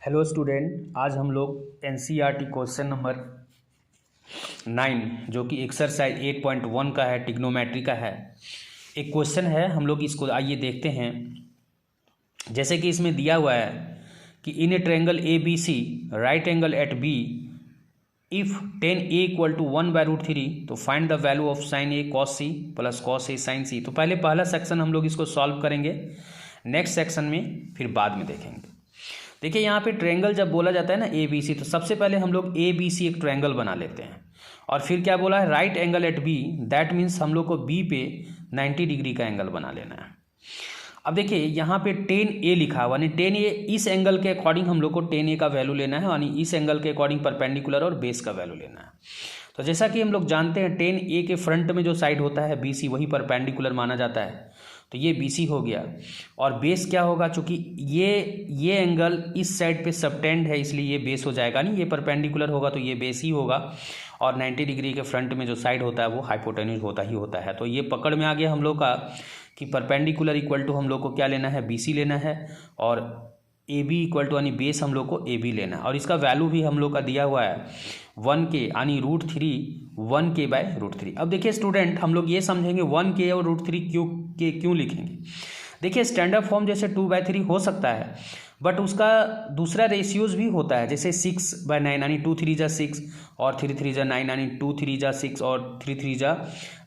Hello student, आज हम लोग एनसीईआरटी क्वेश्चन नंबर 9 जो कि एक्सरसाइज 8.1 का है, ट्रिग्नोमेट्री का है। एक क्वेश्चन है, हम लोग इसको आइए देखते हैं। जैसे कि इसमें दिया हुआ है कि in a triangle A B C right angle at B if tan a equal to 1/√3 तो find the value of sin a cos c plus cos a sin c। तो पहले पहला सेक्शन हम लोग इसको सॉल्व करेंगे, नेक्स्ट सेक्शन में फिर बाद में देखेंगे। देखिए यहाँ पे ट्रायंगल जब बोला जाता है ना ए बी सी, तो सबसे पहले हम लोग ए बी सी एक ट्रायंगल बना लेते हैं। और फिर क्या बोला है, right angle at B, that means हम लोग को बी पे 90 डिग्री का एंगल बना लेना है। अब देखिए यहाँ पे tan a लिखा हुआ, यानी tan a इस एंगल के अकॉर्डिंग हम लोग को tan a का वैल्यू लेना है, यानी इस एंगल के अकॉर्डिंग परपेंडिकुलर और बेस का वैल्यू लेना है। तो जैसा कि हम लोग जानते हैं tan a के फ्रंट में जो साइड होता है BC, वही परपेंडिकुलर माना जाता है, तो ये BC हो गया। और बेस क्या होगा, चूंकि ये एंगल इस साइड पे सबटेंड है इसलिए ये बेस हो जाएगा, नहीं ये परपेंडिकुलर होगा तो ये बेस ही होगा। और 90 डिग्री के फ्रंट में जो साइड होता है वो हाइपोटेन्यूज होता ही होता है। तो ये पकड़ में आ गया हम लोग का कि परपेंडिकुलर इक्वल टू हम लोग को क्या लेना है, BC लेना है, और AB इक्वल टू यानी बेस हम लोग को AB लेना है। और इसका वैल्यू भी हम लोग का दिया हुआ है 1K यानी √3 1K/√3। अब देखिए स्टूडेंट, हम लोग ये समझेंगे 1K और √3 क्यों लिखेंगे। देखिए स्टैंडर्ड फॉर्म जैसे 2/3 हो सकता है, बट उसका दूसरा रेशियोज भी होता है, जैसे 6/9 यानी 2 3 जा 6 और 3 3 जा 9 यानी 2 3 जा 6 और 3 3 जा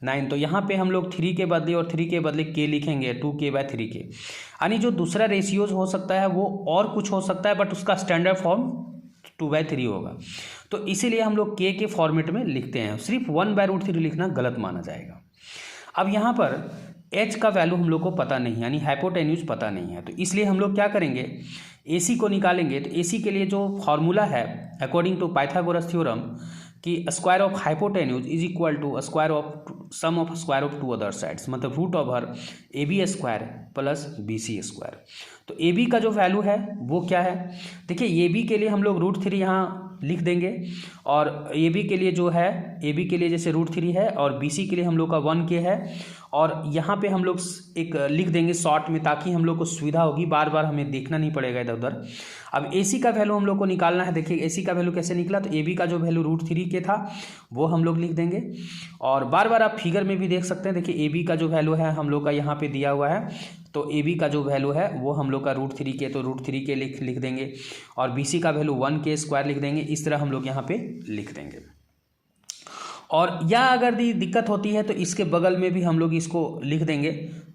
9। तो यहाँ पे हम लोग 3 के बदले और 3 के बदले K लिखेंगे, 2K/3 के। यानी जो दूसरा रेशियोज हो सकता है वो और कुछ हो सकता है, बट उसका स्टैंडर्ड फॉर्म 2/3 होगा। तो इसीलिए हम लोग K के फॉर्मेट में लिखते हैं, सिर्फ 1/√3 लिखना गलत माना जाएगा। अब यहाँ पर H का वैल्यू हम लोग को पता नहीं, यानी हाइपोटेन्यूज पता नहीं है, तो इसलिए हम लोग क्या करेंगे, AC को निकालेंगे। तो AC के लिए जो फॉर्मूला है अकॉर्डिंग टू पाइथागोरस थ्योरम कि square of hypotenuse is equal to square of sum of square of two other sides, मतलब √AB² प्लस BC²। तो AB का जो वैल्यू है वो क्या है, देखिए AB के लिए हम लोग √3 यहाँ लिख देंगे, और AB के लिए जो है, AB के लिए जैसे √3 है और BC के लिए हम लोग का 1K है, और यहाँ पे हम लोग एक लिख देंगे शॉर्ट में, ताकि हम लोग को सुविधा होगी, बार बार हमें देखना नहीं पड़ेगा इधर उधर। अब AC का वैल्यू हम लोग को निकालना है। देखिए AC का वैल्यू कैसे निकला, तो AB का जो वैल्यू √3 के था वो हम लोग लिख देंगे, और बार बार आप फिगर में भी देख सकते हैं। देखिए AB का जो वैल्यू है हम लोग का यहाँ पे दिया हुआ है, तो AB का जो वैल्यू है वो हम लोग का √3 के, तो √3 के लिख देंगे, और BC का वैल्यू 1K² लिख देंगे। इस तरह हम लोग यहाँ पे लिख देंगे। और या अगर दिक्कत होती है तो इसके बगल में भी हम लोग इसको लिख देंगे,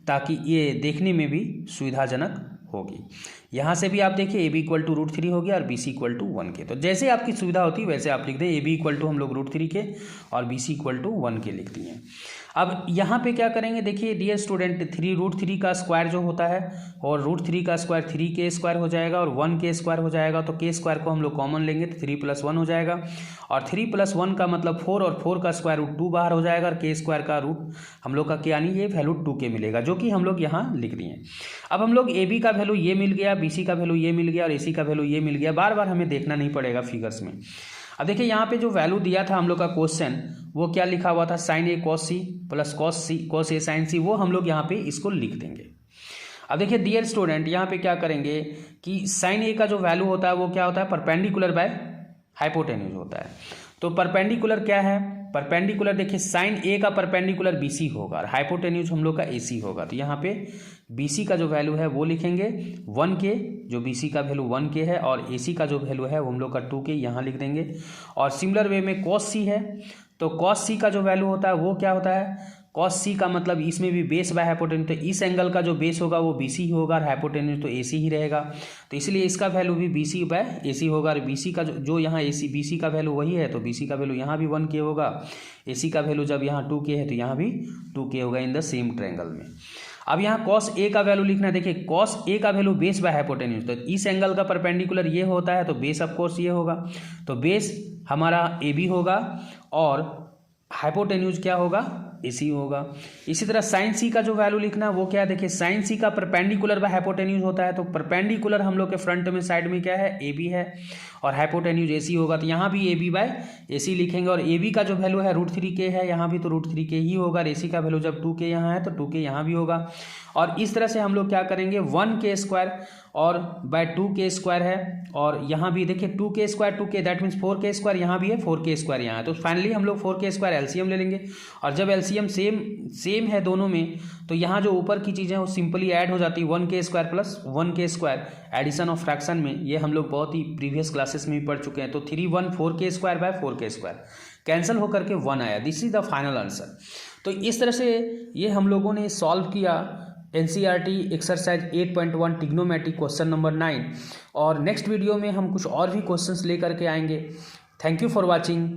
ताकि ये देखने में भी सुविधाजनक होगी। यहाँ से भी आप देखिए AB इक्वल टू √3 हो गया और BC इक्वल टू 1K। तो जैसे आपकी सुविधा होती है वैसे आप लिख दें, AB इक्वल टू हम लोग √3 के और BC इक्वल टू 1K लिख दिए। अब यहाँ पे क्या करेंगे, देखिए डियर स्टूडेंट, √3 का स्क्वायर जो होता है, और √3 का स्क्वायर 3K² हो जाएगा, और 1K² हो जाएगा। तो K² को हम लोग कॉमन लेंगे तो 3 + 1 हो जाएगा, और 3 + 1 का मतलब 4, और 4 का स्क्वायर √2 बाहर हो जाएगा, और K² का रूट हम लोग का क्या, यानी ये वैल्यू 2K मिलेगा, जो कि हम लोग यहाँ लिख दिए। अब हम लोग AB का वैल्यू ये मिल गया, BC का वैल्यू ये मिल गया, और AC का वैल्यू ये मिल गया। बार बार हमें देखना नहीं पड़ेगा फिगर्स में। अब देखिए यहाँ पे जो वैल्यू दिया था हम लोग का क्वेश्चन, वो क्या लिखा हुआ था, sin A cos C plus cos A sin C, वो हम लोग यहाँ पे इसको लिख देंगे। अब देखिए डियर स्टूडेंट, यहाँ पे क्या करेंगे कि sin A का जो वैल्यू होता है वो क्या होता है, परपेंडिकुलर बाय हाइपोटेन्यूज होता है। तो परपेंडिकुलर क्या है, परपेंडिकुलर देखिए sin A का परपेंडिकुलर BC होगा, और हाइपोटेन्यूज हम लोग का AC होगा। तो यहाँ पे BC का जो वैल्यू है वो लिखेंगे 1K, जो BC का वैल्यू 1K है, और AC का जो वैल्यू है वो हम लोग का 2K यहाँ लिख देंगे। और सिमिलर वे में cos C है, तो cos C का जो वैल्यू होता है वो क्या होता है, cos C का मतलब इसमें भी बेस बाय हाइपोटेन्यूज, तो इस एंगल का जो बेस होगा वो BC ही होगा, और हाइपोटेन्यूज तो AC ही रहेगा। तो इसलिए इसका वैल्यू भी BC/AC होगा, और BC का जो यहाँ BC का वैल्यू वही है, तो BC का वैल्यू यहाँ भी 1K होगा। AC का वैल्यू जब यहाँ 2K है तो यहाँ भी 2K होगा इन द सेम ट्रायंगल में। अब यहाँ cos A का वैल्यू लिखना है। देखिए cos A का वैल्यू बेस बाय हाइपोटेन्यूज, तो इस एंगल का परपेंडिकुलर ये होता है, तो बेस ऑफ कोर्स ये होगा, तो बेस हमारा AB होगा, और हाइपोटेन्यूज क्या होगा, AC होगा। इसी तरह sin C का जो वैल्यू लिखना है वो क्या है, देखिए sin C का परपेंडिकुलर बाय हाइपोटेन्यूज होता है, तो परपेंडिकुलर हम लोग के फ्रंट में साइड में क्या है, AB है, और हाइपोटेन्यूज AC होगा। तो यहाँ भी AB/AC लिखेंगे, और AB का जो वैल्यू है √3K है, यहाँ भी तो √3K ही होगा, और AC का वैल्यू जब 2K यहाँ है तो 2K यहाँ भी होगा। और इस तरह से हम लोग क्या करेंगे 1k² और बाय 2k² है, और यहाँ भी देखिए 2k² 2k that means 4k², यहाँ भी है 4k² यहाँ है। तो फाइनली हम लोग 4k² एलसीएम ले लेंगे, और जब एलसीएम सेम है दोनों में तो यहाँ जो ऊपर की चीज़ें वो सिंपली ऐड हो जाती है 1k² plus 1k², addition of fraction में। ये हम लोग बहुत ही प्रीवियस क्लासेस में भी पढ़ चुके हैं। तो 3 1 4k² बाय 4k² कैंसिल होकर के 1 आया। This is the final answer. तो इस तरह से ये हम लोगों ने सॉल्व किया NCERT exercise 8.1 trigonometry question number 9, और नेक्स्ट वीडियो में हम कुछ और भी क्वेश्चंस लेकर के आएंगे। Thank you for watching.